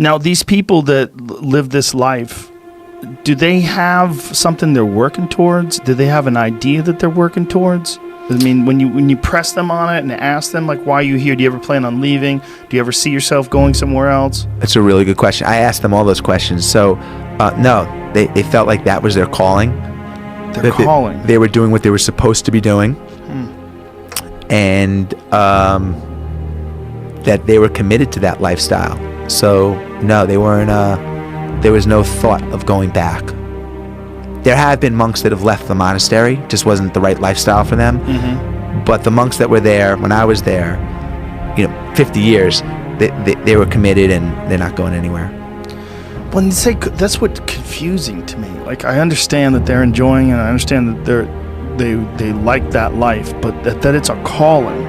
Now, these people that live this life, do they have something they're working towards? Do they have an idea that they're working towards? I mean, when you press them on it and ask them, like, why are you here? Do you ever plan on leaving? Do you ever see yourself going somewhere else? That's a really good question. I asked them all those questions. So, no, they felt like that was their calling. Their calling. They were doing what they were supposed to be doing. And that they were committed to that lifestyle. So, no, they weren't, there was no thought of going back. There have been monks that have left the monastery, just wasn't the right lifestyle for them. But the monks that were there when I was there, 50 years, they were committed and they're not going anywhere. When you say, that's what's confusing to me. Like, I understand that they're enjoying it, and I understand that they like that life, but that it's a calling,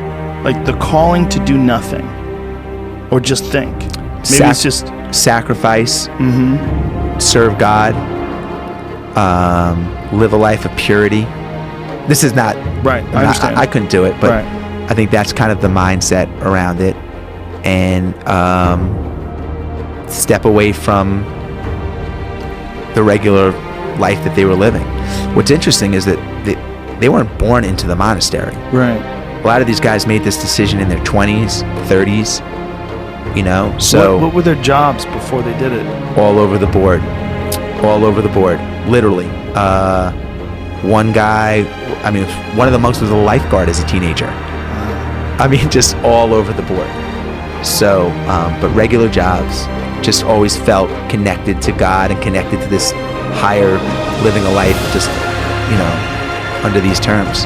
like the calling to do nothing or just think. Maybe it's just sacrifice, serve God, live a life of purity. This is not right. I understand. I couldn't do it, but I think that's kind of the mindset around it, and step away from the regular life that they were living. What's interesting is that they weren't born into the monastery. Right. A lot of these guys made this decision in their 20s, 30s, so... What were their jobs before they did it? All over the board. All over the board. Literally. One guy, one of the monks was a lifeguard as a teenager. Just all over the board. So, but regular jobs, just always felt connected to God and connected to this higher living a life, just, under these terms.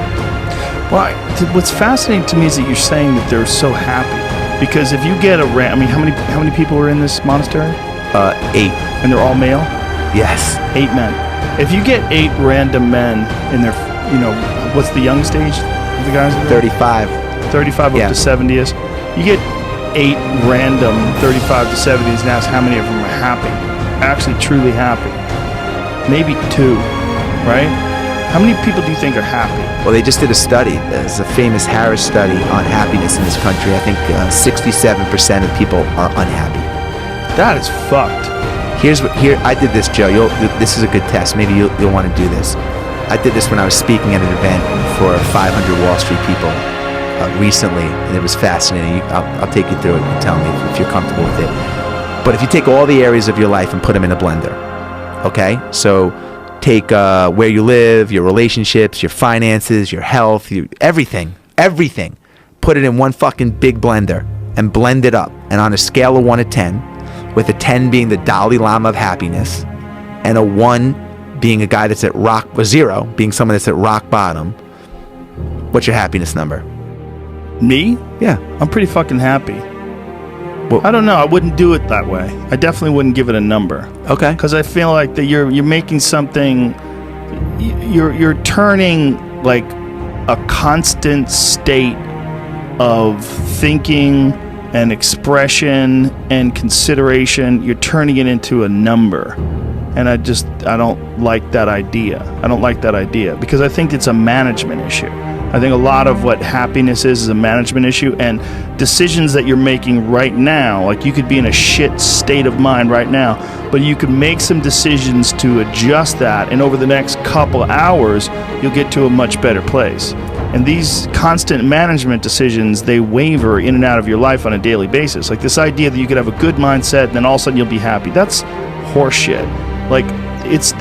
Well, what's fascinating to me is that you're saying that they're so happy. Because if you get how many people are in this monastery? 8. And they're all male? Yes. 8 men. If you get 8 random men in their, what's the youngest age of the guys? 35. 35 up to 70 is. You get 8 random 35 to 70s and ask how many of them are happy. Actually, truly happy. Maybe 2, right? How many people do you think are happy? Well, they just did a study. There's a famous Harris study on happiness in this country. I think 67% of people are unhappy. That is fucked. I did this, Joe. This is a good test. Maybe you'll want to do this. I did this when I was speaking at an event for 500 Wall Street people recently, and it was fascinating. I'll take you through it and tell me if you're comfortable with it. But if you take all the areas of your life and put them in a blender, okay? So take where you live, your relationships, your finances, your health, everything. Put it in one fucking big blender and blend it up. And on a scale of 1 to 10, with a 10 being the Dalai Lama of happiness, and a 1 being a guy that's at 0 being someone that's at rock bottom, what's your happiness number? Me? Yeah. I'm pretty fucking happy. Well, I don't know. I wouldn't do it that way. I definitely wouldn't give it a number. Okay. Because I feel like that you're making something. You're turning like a constant state of thinking and expression and consideration. You're turning it into a number, and I don't like that idea. I don't like that idea because I think it's a management issue. I think a lot of what happiness is a management issue, and decisions that you're making right now, like you could be in a shit state of mind right now, but you could make some decisions to adjust that, and over the next couple hours, you'll get to a much better place. And these constant management decisions, they waver in and out of your life on a daily basis. Like this idea that you could have a good mindset and then all of a sudden you'll be happy. That's horseshit. Like it's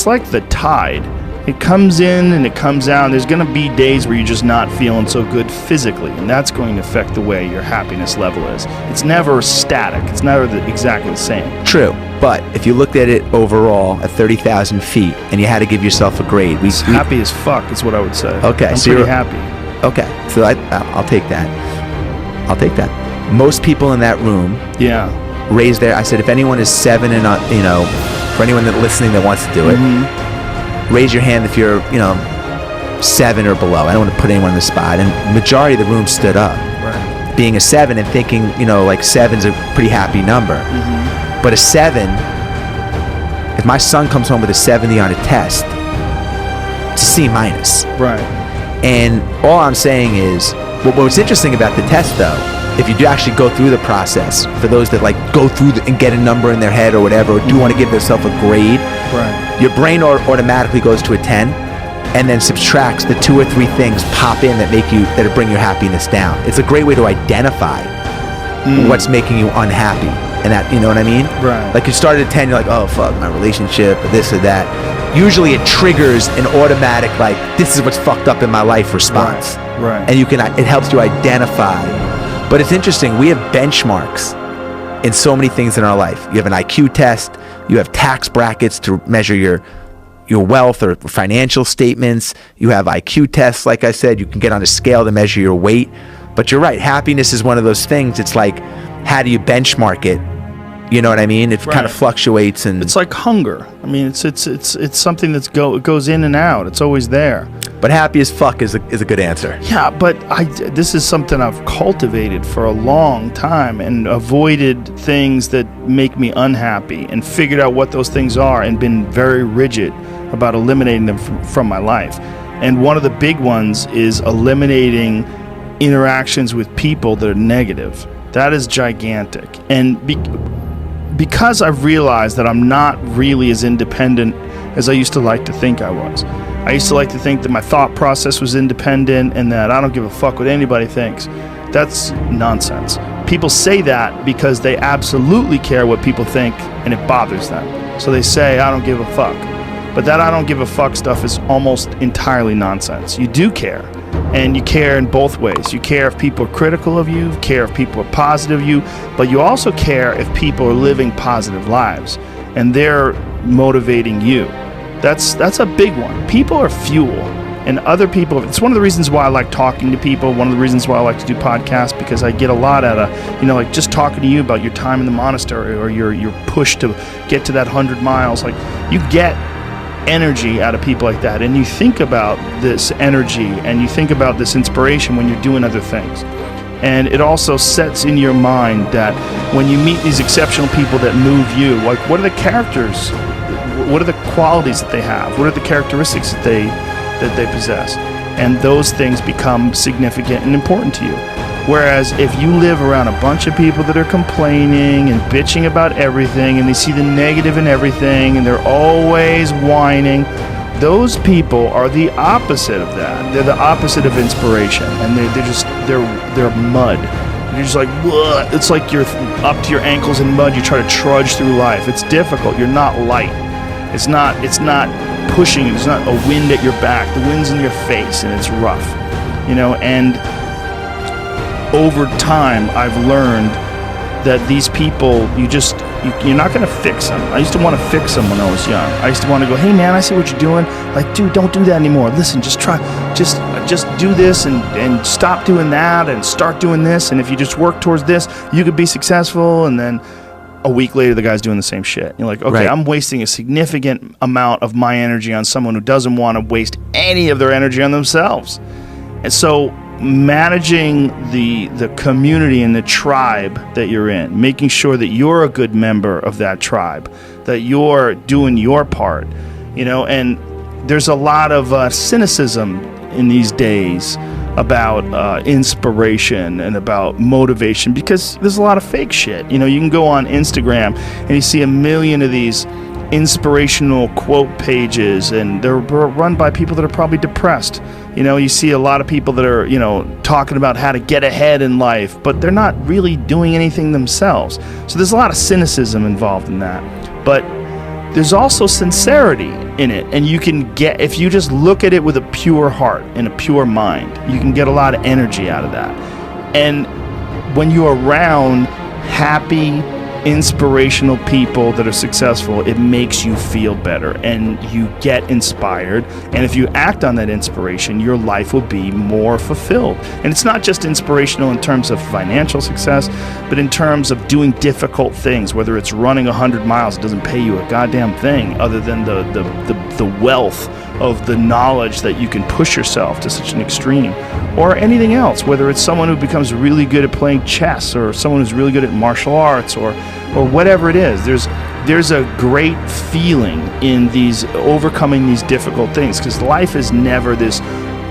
like the tide. It comes in and it comes out, and there's going to be days where you're just not feeling so good physically, and that's going to affect the way your happiness level is. It's never static. It's never exactly the same. True, but if you looked at it overall at 30,000 feet and you had to give yourself a grade, happy as fuck is what I would say. Okay, I'm so pretty you're happy. Okay, so I'll take that. I'll take that. Most people in that room, raise their. I said, if anyone is 7 and for anyone that listening that wants to do it. Raise your hand if you're, 7 or below. I don't want to put anyone on the spot. And the majority of the room stood up. Right. Being a 7 and thinking, like 7's a pretty happy number. But a 7, if my son comes home with a 70 on a test, it's a C-. Right. And all I'm saying is, what's interesting about the test, though, if you do actually go through the process, for those that like go through and get a number in their head or whatever, or do want to give themselves a grade, your brain automatically goes to a 10 and then subtracts the 2 or 3 things pop in that bring your happiness down. It's a great way to identify what's making you unhappy. And that, you know what I mean? Right. Like you started at 10, you're like, oh fuck, my relationship, or this or that. Usually it triggers an automatic, like, this is what's fucked up in my life response. Right. And it helps you identify. But it's interesting, we have benchmarks in so many things in our life. You have an IQ test, you have tax brackets to measure your wealth or financial statements, you have IQ tests, like I said, you can get on a scale to measure your weight. But you're right, happiness is one of those things. It's like, how do you benchmark it? You know what I mean? It kind of fluctuates, and it's like hunger. I mean, it's something that's goes in and out. It's always there. But happy as fuck is a good answer. Yeah, but this is something I've cultivated for a long time and avoided things that make me unhappy and figured out what those things are and been very rigid about eliminating them from my life. And one of the big ones is eliminating interactions with people that are negative. That is gigantic. And because I've realized that I'm not really as independent as I used to like to think I was. I used to like to think that my thought process was independent and that I don't give a fuck what anybody thinks. That's nonsense. People say that because they absolutely care what people think and it bothers them. So they say, I don't give a fuck. But that I don't give a fuck stuff is almost entirely nonsense. You do care. And you care in both ways. You care if people are critical of you, care if people are positive of you, but you also care if people are living positive lives and they're motivating you. That's a big one. People are fuel, and other people, it's one of the reasons why I like talking to people, one of the reasons why I like to do podcasts, because I get a lot out of, like just talking to you about your time in the monastery or your push to get to that 100 miles. Like, you get energy out of people like that, and you think about this energy and you think about this inspiration when you're doing other things. And it also sets in your mind that when you meet these exceptional people that move you, like, what are the characters, what are the qualities that they have, what are the characteristics that they possess, and those things become significant and important to you. Whereas if you live around a bunch of people that are complaining and bitching about everything, and they see the negative in everything, and they're always whining, those people are the opposite of that. They're the opposite of inspiration, and they're mud. You're just like, bleh. It's like you're up to your ankles in mud. You try to trudge through life. It's difficult. You're not light. It's not pushing you. There's not a wind at your back. The wind's in your face, and it's rough. And over time, I've learned that these people, you're not going to fix them. I used to want to fix them when I was young. I used to want to go, hey man, I see what you're doing. Like, dude, don't do that anymore. Listen, just try, just do this and stop doing that and start doing this. And if you just work towards this, you could be successful. And then a week later, the guy's doing the same shit. You're like, okay, right. I'm wasting a significant amount of my energy on someone who doesn't want to waste any of their energy on themselves. And so managing the community and the tribe that you're in, making sure that you're a good member of that tribe, that you're doing your part, and there's a lot of cynicism in these days about inspiration and about motivation, because there's a lot of fake shit. You can go on Instagram and you see a million of these inspirational quote pages, and they're run by people that are probably depressed. You see a lot of people that are, talking about how to get ahead in life, but they're not really doing anything themselves. So there's a lot of cynicism involved in that. But there's also sincerity in it, and you can get, if you just look at it with a pure heart and a pure mind, you can get a lot of energy out of that. And when you're around happy, inspirational people that are successful, it makes you feel better and you get inspired. And if you act on that inspiration, your life will be more fulfilled. And it's not just inspirational in terms of financial success, but in terms of doing difficult things. Whether it's running 100 miles, it doesn't pay you a goddamn thing other than the wealth of the knowledge that you can push yourself to such an extreme, or anything else, whether it's someone who becomes really good at playing chess, or someone who's really good at martial arts, or whatever it is. There's a great feeling in these overcoming these difficult things, because life is never this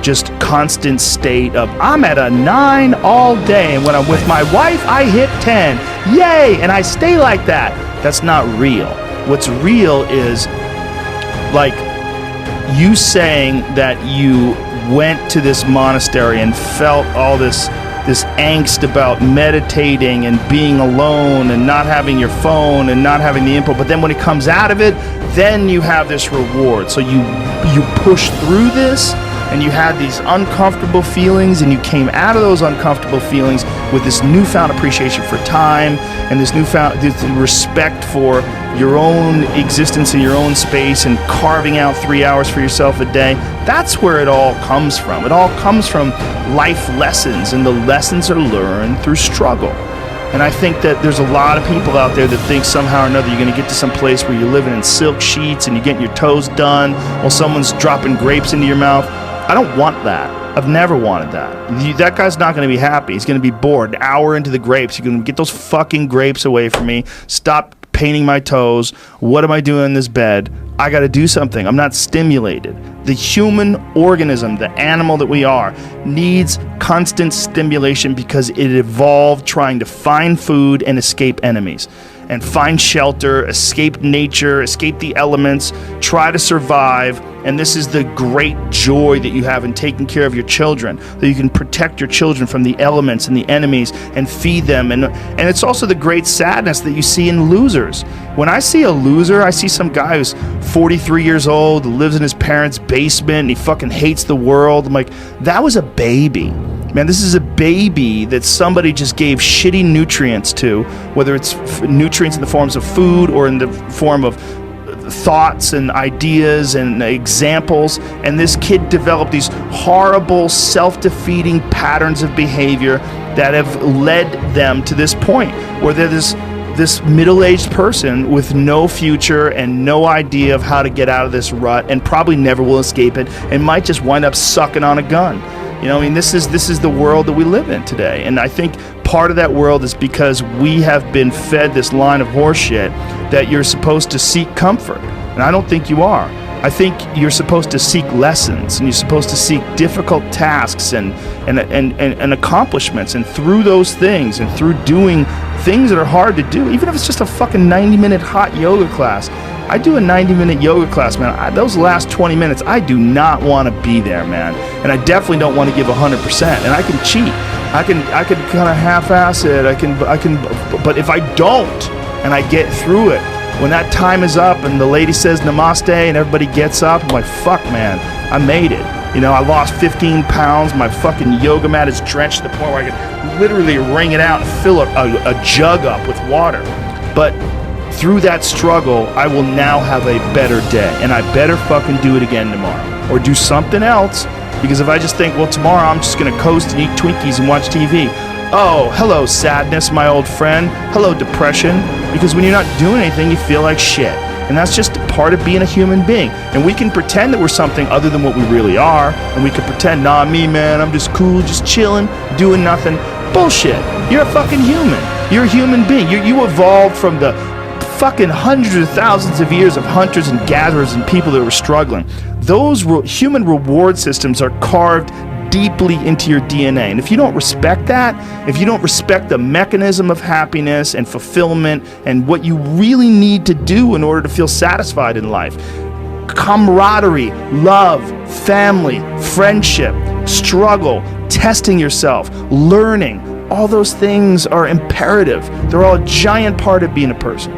just constant state of I'm at a 9 all day, and when I'm with my wife I hit 10, yay, and I stay like that. That's not real. What's real is like you saying that you went to this monastery and felt all this angst about meditating and being alone and not having your phone and not having the input, but then when it comes out of it, then you have this reward. So you push through this, and you had these uncomfortable feelings, and you came out of those uncomfortable feelings with this newfound appreciation for time and this respect for your own existence in your own space and carving out 3 hours for yourself a day. That's where it all comes from. It all comes from life lessons, and the lessons are learned through struggle. And I think that there's a lot of people out there that think somehow or another you're going to get to some place where you're living in silk sheets and you're getting your toes done while someone's dropping grapes into your mouth. I don't want that. I've never wanted that. That guy's not going to be happy. He's going to be bored. An hour into the grapes, you're going to get those fucking grapes away from me. Stop painting my toes. What am I doing in this bed? I got to do something. I'm not stimulated. The human organism, the animal that we are, needs constant stimulation because it evolved trying to find food and escape enemies, and find shelter, escape nature, escape the elements, try to survive. And this is the great joy that you have in taking care of your children, that you can protect your children from the elements and the enemies and feed them. And it's also the great sadness that you see in losers. When I see a loser, I see some guy who's 43 years old, lives in his parents' basement, and he fucking hates the world. I'm like, that was a baby. Man, this is a baby that somebody just gave shitty nutrients to, whether it's nutrients in the forms of food or in the form of thoughts and ideas and examples. And this kid developed these horrible, self-defeating patterns of behavior that have led them to this point where they're this middle-aged person with no future and no idea of how to get out of this rut, and probably never will escape it, and might just wind up sucking on a gun. You know, I mean, this is the world that we live in today. And I think part of that world is because we have been fed this line of horseshit that you're supposed to seek comfort. And I don't think you are. I think you're supposed to seek lessons, and you're supposed to seek difficult tasks and accomplishments. And through those things, and through doing things that are hard to do, even if it's just a fucking 90-minute hot yoga class. I do a 90-minute yoga class, man. Those last 20 minutes, I do not want to be there, man. And I definitely don't want to give 100%. And I can cheat. I can kind of half-ass it. I can. But if I don't, and I get through it, when that time is up and the lady says namaste and everybody gets up, I'm like, fuck, man, I made it. You know, I lost 15 pounds. My fucking yoga mat is drenched to the point where I can literally wring it out and fill a jug up with water. But through that struggle, I will now have a better day, and I better fucking do it again tomorrow, or do something else. Because if I just think, well, tomorrow I'm just gonna coast and eat Twinkies and watch TV. Oh, hello sadness, my old friend. Hello depression. Because when you're not doing anything, you feel like shit. And that's just part of being a human being. And we can pretend that we're something other than what we really are. And we can pretend, nah, me, man, I'm just cool, just chilling, doing nothing. Bullshit. You're a fucking human. You're a human being. You evolved from the fucking hundreds of thousands of years of hunters and gatherers and people that were struggling. Those human reward systems are carved deeply into your DNA. And if you don't respect that, if you don't respect the mechanism of happiness and fulfillment and what you really need to do in order to feel satisfied in life, camaraderie, love, family, friendship, struggle, testing yourself, learning, all those things are imperative. They're all a giant part of being a person.